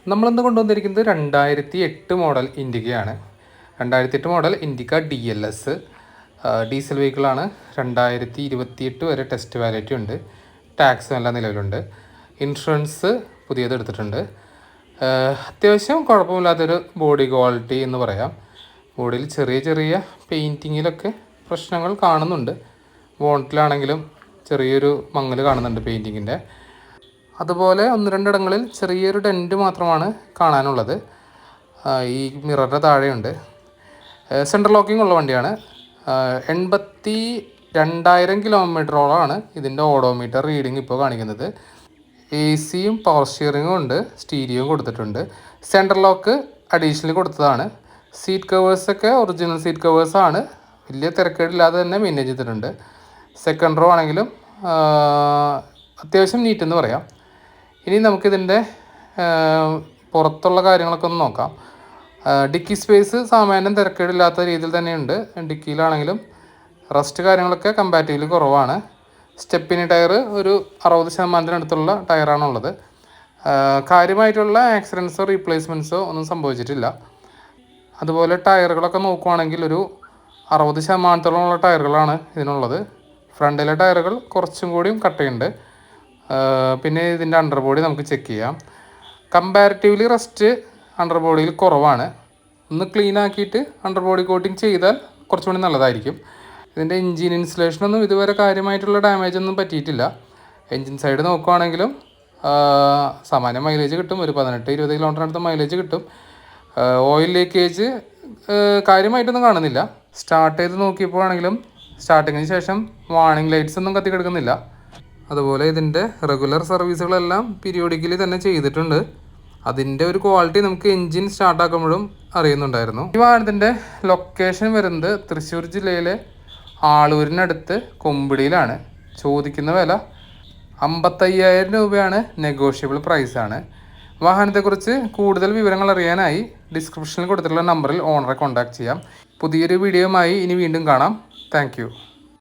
നമ്മളിന്ന് കൊണ്ടുവന്നിരിക്കുന്നത് 2008 മോഡൽ ഇൻഡിക്കയാണ്. 2008 മോഡൽ ഇൻഡിക്ക DLS ഡീസൽ വെഹിക്കിളാണ്. 2028 വരെ ടെസ്റ്റ് വാലിഡിറ്റി ഉണ്ട്. ടാക്സും എല്ലാം നിലവിലുണ്ട്. ഇൻഷുറൻസ് പുതിയത് എടുത്തിട്ടുണ്ട്. അത്യാവശ്യം കുഴപ്പമില്ലാത്തൊരു ബോഡി ക്വാളിറ്റി എന്ന് പറയാം. ബോഡിയിൽ ചെറിയ ചെറിയ പെയിൻറ്റിങ്ങിലൊക്കെ പ്രശ്നങ്ങൾ കാണുന്നുണ്ട്. ബോണറ്റിലാണെങ്കിലും ചെറിയൊരു മങ്ങൽ കാണുന്നുണ്ട് പെയിൻറ്റിങ്ങിൻ്റെ. അതുപോലെ ഒന്ന് രണ്ടിടങ്ങളിൽ ചെറിയൊരു ഡെൻറ്റ് മാത്രമാണ് കാണാനുള്ളത്. ഈ മിററിൻ്റെ താഴെയുണ്ട്. സെൻട്രൽ ലോക്കിംഗ് ഉള്ള വണ്ടിയാണ്. 82,000 കിലോമീറ്ററോളമാണ് ഇതിൻ്റെ ഓഡോമീറ്റർ റീഡിങ് ഇപ്പോൾ കാണിക്കുന്നത്. AC-യും പവർ സ്റ്റിയറിങ്ങും ഉണ്ട്, സ്റ്റീരിയോയും കൊടുത്തിട്ടുണ്ട്. സെൻട്രൽ ലോക്ക് അഡീഷണലി കൊടുത്തതാണ്. സീറ്റ് കവേഴ്സൊക്കെ ഒറിജിനൽ സീറ്റ് കവേഴ്സാണ്. വലിയ തിരക്കേടില്ലാതെ തന്നെ മെയിൻറ്റെയിൻ ചെയ്തിട്ടുണ്ട്. സെക്കൻഡ് റോ ആണെങ്കിലും അത്യാവശ്യം നീറ്റെന്ന് പറയാം. ഇനി നമുക്കിതിൻ്റെ പുറത്തുള്ള കാര്യങ്ങളൊക്കെ ഒന്ന് നോക്കാം. ഡിക്കി സ്പേസ് സാമാന്യം തിരക്കേടില്ലാത്ത രീതിയിൽ തന്നെയുണ്ട്. ഡിക്കിയിലാണെങ്കിലും റസ്റ്റ് കാര്യങ്ങളൊക്കെ കമ്പാരിറ്റീവ്ലി കുറവാണ്. സ്റ്റെപ്പിനി ടയർ ഒരു 60% ടയറാണുള്ളത്. കാര്യമായിട്ടുള്ള ആക്സിഡൻസോ റീപ്ലേസ്മെൻറ്റ്സോ ഒന്നും സംഭവിച്ചിട്ടില്ല. അതുപോലെ ടയറുകളൊക്കെ നോക്കുവാണെങ്കിൽ ഒരു 60% ടയറുകളാണ് ഇതിനുള്ളത്. ഫ്രണ്ടിലെ ടയറുകൾ കുറച്ചും കൂടിയും കട്ടയുണ്ട്. പിന്നെ ഇതിൻ്റെ അണ്ടർ ബോഡി നമുക്ക് ചെക്ക് ചെയ്യാം. കമ്പാരിറ്റീവ്ലി റസ്റ്റ് അണ്ടർ ബോഡിയിൽ കുറവാണ്. ഒന്ന് ക്ലീൻ ആക്കിയിട്ട് അണ്ടർ ബോഡി കോട്ടിങ് ചെയ്താൽ കുറച്ചുകൂടി നല്ലതായിരിക്കും. ഇതിൻ്റെ എൻജിൻ ഇൻസുലേഷനൊന്നും ഇതുവരെ കാര്യമായിട്ടുള്ള ഡാമേജ് ഒന്നും പറ്റിയിട്ടില്ല. എൻജിൻ സൈഡ് നോക്കുവാണെങ്കിലും സാമാന്യ മൈലേജ് കിട്ടും. ഒരു 18-20 കിലോമീറ്ററിനടുത്ത് മൈലേജ് കിട്ടും. ഓയിൽ ലീക്കേജ് കാര്യമായിട്ടൊന്നും കാണുന്നില്ല. സ്റ്റാർട്ട് ചെയ്ത് നോക്കിയപ്പോഴാണെങ്കിലും സ്റ്റാർട്ടിങ്ങിന് ശേഷം വാർണിംഗ് ലൈറ്റ്സ് ഒന്നും കത്തിക്കിടക്കുന്നില്ല. അതുപോലെ ഇതിൻ്റെ റെഗുലർ സർവീസുകളെല്ലാം പീരിയോഡിക്കലി തന്നെ ചെയ്തിട്ടുണ്ട്. അതിൻ്റെ ഒരു ക്വാളിറ്റി നമുക്ക് എൻജിൻ സ്റ്റാർട്ടാക്കുമ്പോഴും അറിയുന്നുണ്ടായിരുന്നു. ഈ വാഹനത്തിൻ്റെ ലൊക്കേഷൻ വരുന്നത് തൃശ്ശൂർ ജില്ലയിലെ ആളൂരിനടുത്ത് കൊമ്പിടിയിലാണ്. ചോദിക്കുന്ന വില 55,000 രൂപയാണ്. നെഗോഷ്യബിൾ പ്രൈസാണ്. വാഹനത്തെക്കുറിച്ച് കൂടുതൽ വിവരങ്ങൾ അറിയാനായി ഡിസ്ക്രിപ്ഷനിൽ കൊടുത്തിട്ടുള്ള നമ്പറിൽ ഓണറെ കോൺടാക്ട് ചെയ്യാം. പുതിയൊരു വീഡിയോയുമായി ഇനി വീണ്ടും കാണാം. താങ്ക്